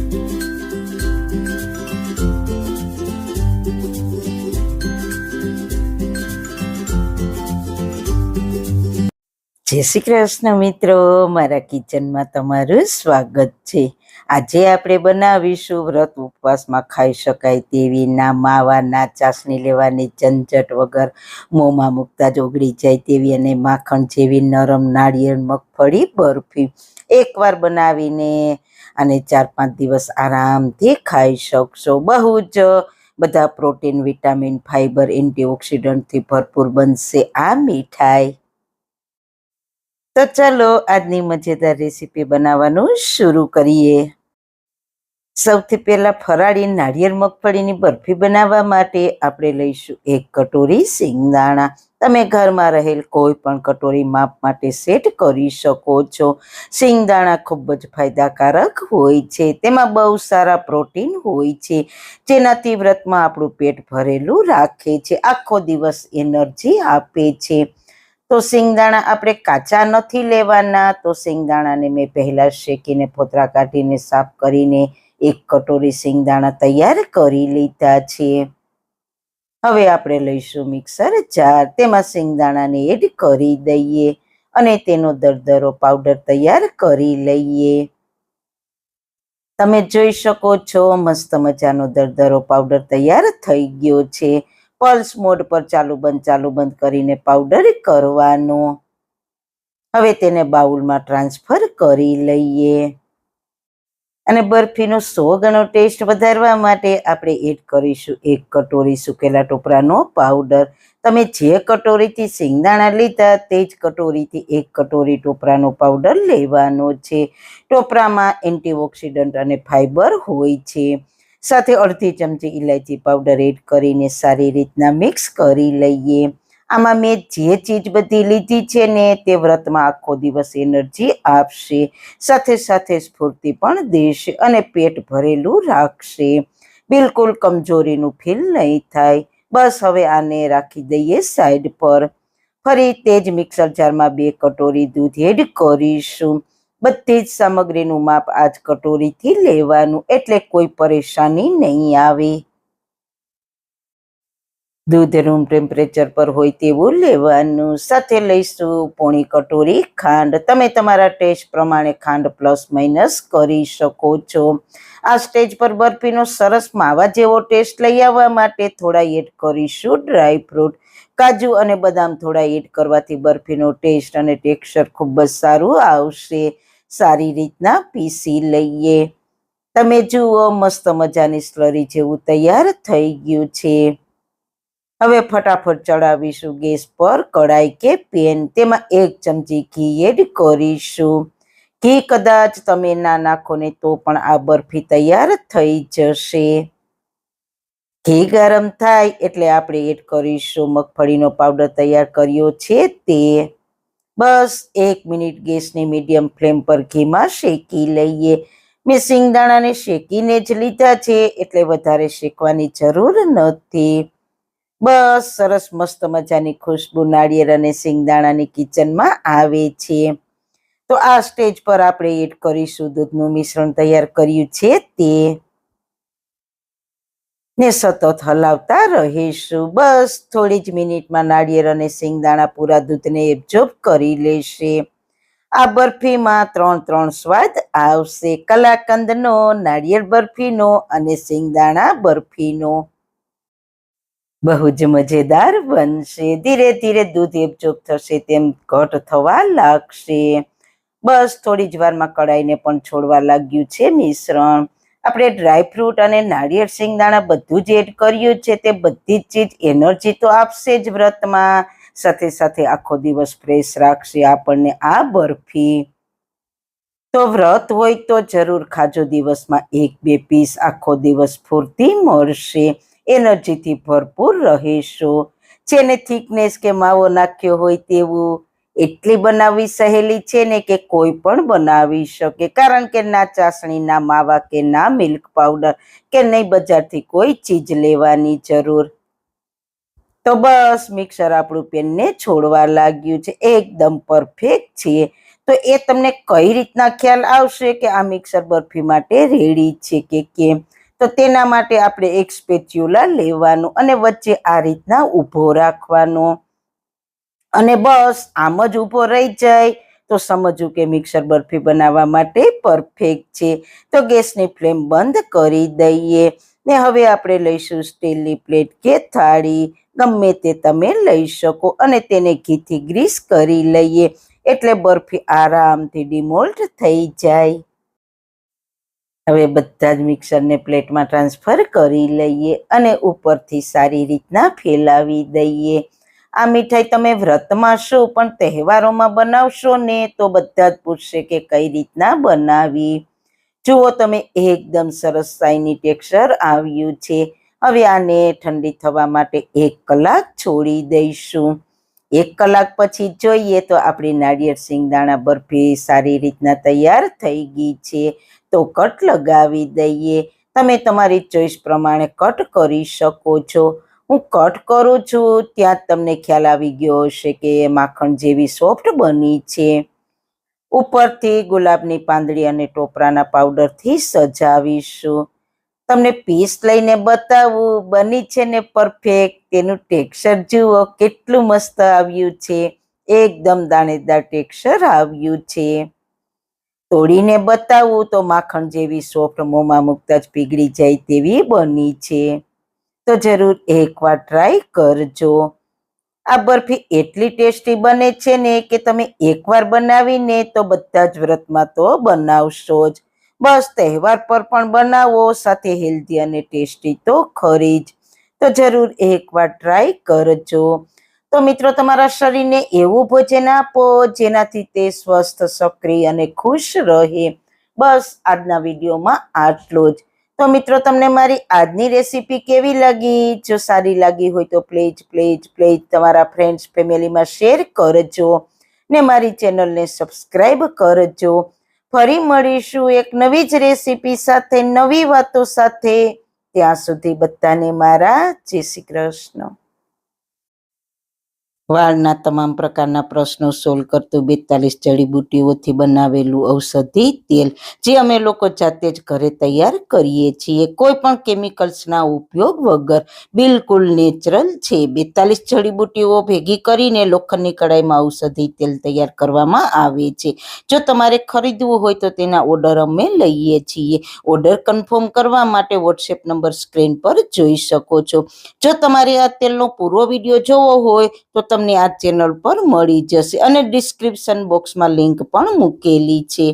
જય શ્રી કૃષ્ણ મિત્રો, મારા કિચનમાં તમારું સ્વાગત છે. આજે આપણે બનાવીશું વ્રત ઉપવાસમાં ખાઈ શકાય તેવી ના માવા ના ચાસણી લેવાની ઝંઝટ વગર મોંમાં મૂકતા જ ઓગળી જાય તેવી અને માખણ જેવી નરમ નાળિયેર મગફળી બરફી એકવાર બનાવીને અને 4-5 દિવસ આરામથી ખાઈ શકશો. બહુ જ બધા પ્રોટીન, વિટામિન, ફાઈબર, એન્ટીઓક્સિડન્ટથી ભરપૂર બનશે આ મીઠાઈ. તો ચાલો આજની મજેદાર રેસીપી બનાવવાનું શરૂ કરીએ. સૌથી પહેલા ફરાળી નાળિયેર મગફળીની બરફી બનાવવા માટે આપણે લઈશું 1 કટોરી સિંગદાણા. તમે ઘરમાં રહેલ કોઈ પણ કટોરી માપ માટે સેટ કરી શકો છો. સિંગદાણા ખૂબ જ ફાયદાકારક હોય છે. તેમાં બહુ સારા પ્રોટીન હોય છે, જેનાથી વ્રતમાં આપણું પેટ ભરેલું રાખે છે, આખો દિવસ એનર્જી આપે છે. તો સિંગદાણા આપણે કાચા નથી લેવાના. તો સિંગદાણાને મેં પહેલાં શેકીને ફોતરા કાઢીને સાફ કરીને 1 કટોરી સિંગદાણા તૈયાર કરી લીધા છે. હવે આપણે લઈશું મિક્સર જાર. તેમાં સિંગદાણાને એડ કરી દઈએ અને તેનો દરદરો પાવડર તૈયાર કરી લઈએ. તમે જોઈ શકો છો મસ્ત મજાનો દરદરો પાવડર તૈયાર થઈ ગયો છે. પલ્સ મોડ પર ચાલુ બંધ કરીને પાવડર કરવાનો. હવે તેને બાઉલમાં ટ્રાન્સફર કરી લઈએ અને બરફીનો 100 ગણો ટેસ્ટ વધારવા માટે આપણે એડ કરીશું 1 કટોરી સૂકેલા ટોપરાનો પાવડર. તમે જે કટોરીથી સિંગદાણા લીધા તે જ કટોરીથી 1 કટોરી ટોપરાનો પાવડર લેવાનો છે. ટોપરામાં એન્ટીઓક્સિડન્ટ અને ફાઈબર હોય છે. સાથે અડધી ચમચી ઇલાયચી પાવડર એડ કરીને સારી રીતના મિક્સ કરી લઈએ. આમાં મેં જે ચીજ બધી લીધી છે ને તે વ્રતમાં આખો દિવસ એનર્જી આપશે, સાથે સાથે સ્ફૂર્તિ પણ દેશે અને પેટ ભરેલું રાખશે. બિલકુલ કમજોરીનું ફીલ નહીં થાય. બસ હવે આને રાખી દઈએ સાઈડ પર. ફરી તે જ મિક્સર જારમાં 2 કટોરી દૂધ એડ કરીશું. બધી જ સામગ્રીનું માપ આ જ કટોરીથી લેવાનું, એટલે કોઈ પરેશાની નહીં આવે. દૂધ રૂમ ટેમ્પરેચર પર હોય તેવું લેવાનું. સાથે લઈશું પોણી કટોરી ખાંડ. તમે તમારા ટેસ્ટ પ્રમાણે ખાંડ પ્લસ માઇનસ કરી શકો છો. આ સ્ટેજ પર બરફીનો સરસ માવા જેવો ટેસ્ટ લઈ આવવા માટે થોડા એડ કરીશું ડ્રાયફ્રૂટ. કાજુ અને બદામ થોડા એડ કરવાથી બરફીનો ટેસ્ટ અને ટેક્સચર ખૂબ જ સારું આવશે. સારી રીતના પીસી લઈએ. તમે જુઓ મસ્ત મજાની સ્લરી જેવું તૈયાર થઈ ગયું છે. હવે ફટાફટ ચડાવીશું ગેસ પર કડાઈ કે પેન. તેમાં 1 ચમચી ઘી એડ કરીશું. ઘી કદાચ તમે ના નાખો ને તો પણ આ બરફી તૈયાર થઈ જશે. ઘી ગરમ થાય એટલે આપણે એડ કરીશું મગફળીનો પાવડર તૈયાર કર્યો છે તે. બસ 1 મિનિટ ગેસની મીડિયમ ફ્લેમ પર ઘીમાં શેકી લઈએ. મેં સિંગદાણાને શેકીને જ લીધા છે, એટલે વધારે શેકવાની જરૂર નથી. બસ સરસ મસ્ત મજાની ખુશ્બુ નાળિયેર અને સિંગદાણાની કિચનમાં આવે છે. તો આ સ્ટેજ પર આપણે એડ કરીશું દૂધનું મિશ્રણ તૈયાર કર્યું છે તે ને સતત હલાવતા રહીશું. બસ થોડી જ મિનિટમાં નાળિયેર અને સિંગદાણા પૂરા દૂધને એબ્ઝોર્બ કરી લેશે. આ બરફીમાં 3 સ્વાદ આવશે: કલાકંદનો, નાળિયેર બરફીનો અને સિંગદાણા બરફીનો. બહુ જ મજેદાર બનશે. ધીરે ધીરે દૂધ એબ્ઝોર્બ થશે તેમ ઘટ થવા લાગશે. બસ થોડી જ વારમાં કડાઈને પણ છોડવા લાગ્યું છે મિશ્રણ. આપણે ડ્રાયફ્રૂટ અને નાળિયેર સિંગદાણા બધું જ એડ કર્યું છે. તે બધી જ ચીજ એનર્જી તો આપશે જ વ્રતમાં, સાથે સાથે આખો દિવસ ફ્રેશ રાખશે આપણને આ બરફી. તો વ્રત હોય તો જરૂર ખાજો. દિવસમાં 1-2 પીસ. આખો દિવસ સ્ફૂર્તિ મળશે, એનર્જીથી ભરપૂર રહેશો. જેને થિકનેસ કે માવો નાખ્યો હોય તેવું એટલી બનાવવી સહેલી છે ને કે કોઈ પણ બનાવી શકે, કારણ કે ના ચાસણી, ના માવા કે ના મિલ્ક પાવડર કે નહીં બજારથી કોઈ ચીજ લેવાની જરૂર. તો બસ મિક્સર આપણું પેનને છોડવા લાગ્યું છે. એકદમ પરફેક્ટ છે. તો એ તમને કઈ રીતના ખ્યાલ આવશે કે આ મિક્સર બરફી માટે રેડી છે કે કેમ? તો તેના માટે આપણે એક સ્પેચ્યુલા લેવાનું અને વચ્ચે આ રીતના ઊભો રાખવાનો અને બસ આમ જ ઊભો રહી જાય તો સમજવું કે મિક્સર બરફી બનાવવા માટે પરફેક્ટ છે. તો ગેસની ફ્લેમ બંધ કરી દઈએ ને હવે આપણે લઈશું સ્ટીલની પ્લેટ કે થાળી, ગમે તે તમે લઈ શકો અને તેને ઘીથી ગ્રીસ કરી લઈએ એટલે બરફી આરામથી ડિમોલ્ડ થઈ જાય. હવે બધા જ મિક્સરને પ્લેટમાં ટ્રાન્સફર કરી લઈએ અને ઉપરથી સારી રીતના ફેલાવી દઈએ. આ મીઠાઈ તમે વ્રતમાં છો પણ તહેવારોમાં બનાવશો ને તો બધા જ પૂછશે કે કઈ રીતના બનાવી. જુઓ તમે એકદમ સરસ શાઇની ટેક્સચર આવ્યું છે. હવે આને ઠંડી થવા માટે 1 કલાક છોડી દઈશું. 1 કલાક પછી જોઈએ તો આપણી નાળિયેર સિંગદાણા બરફી સારી રીતના તૈયાર થઈ ગઈ છે. તો કટ લગાવી દઈએ. તમે તમારી ચોઈસ પ્રમાણે કટ કરી શકો છો. હું કટ કરું છું ત્યાં તમને ખ્યાલ આવી ગયો હશે કે માખણ જેવી સોફ્ટ બની છે. ઉપરથી ગુલાબની પાંદડી અને ટોપરાના પાવડરથી સજાવીશું. તમને પીસ લઈને બતાવું, બની છે ને પરફેક્ટ. તેનું ટેક્સચર જુઓ કેટલું મસ્ત આવ્યું છે. એકદમ દાણેદાર ટેક્સચર આવ્યું છે. તોડીને બતાવું તો માખણ જેવી સોફ્ટ મોંમાં મૂકતા જ પીગળી જાય તેવી બની છે. તો જરૂર એકવાર ટ્રાય કરજો. આ બરફી એટલી ટેસ્ટી બને છે ને કે તમે એકવાર બનાવીને તો બધા જ વ્રતમાં તો બનાવશો જ. બસ તહેવાર પર પણ બનાવો, સાથે હેલ્ધી અને ટેસ્ટી તો ખરી જ. તો જરૂર એકવાર ટ્રાય કરજો. તો મિત્રો તમારા શરીરને એવું ભોજન આપો જેનાથી તે સ્વસ્થ, સક્રિય અને ખુશ રહે. બસ આજના વિડીયોમાં આટલું જ. તો મિત્રો તમને મારી આજની રેસીપી કેવી લાગી? જો સારી લાગી હોય તો પ્લીઝ તમારા ફ્રેન્ડ્સ ફેમિલીમાં શેર કરજો ને મારી ચેનલને સબસ્ક્રાઈબ કરજો. ફરી મળીશું એક નવી જ રેસીપી સાથે, નવી વાતો સાથે. ત્યાં સુધી બધાને મારા જય શ્રી કૃષ્ણ. વાળના તમામ પ્રકારના પ્રશ્નો સોલ્વ કરતું 42 જડીબુટ્ટીઓથી બનાવેલું ઔષધિ તેલ જે અમે લોકો જાતે જ ઘરે તૈયાર કરીએ છીએ, કોઈ પણ કેમિકલ્સના ઉપયોગ વગર, બિલકુલ નેચરલ છે. 42 જડીબુટ્ટીઓ ભેગી કરીને લોખંડની કડાઈમાં ઔષધિ તેલ તૈયાર કરવામાં આવે છે. જો તમારે ખરીદવું હોય તો તેના ઓર્ડર અમે લઈએ છીએ. ઓર્ડર કન્ફર્મ કરવા માટે વોટ્સએપ નંબર સ્ક્રીન પર જોઈ શકો છો. જો તમારે આ તેલનો પૂરો વિડીયો જોવો હોય તો તમને આ ચેનલ પર મળી જશે અને ડિસ્ક્રિપ્શન બોક્સમાં લિંક પણ મૂકેલી છે.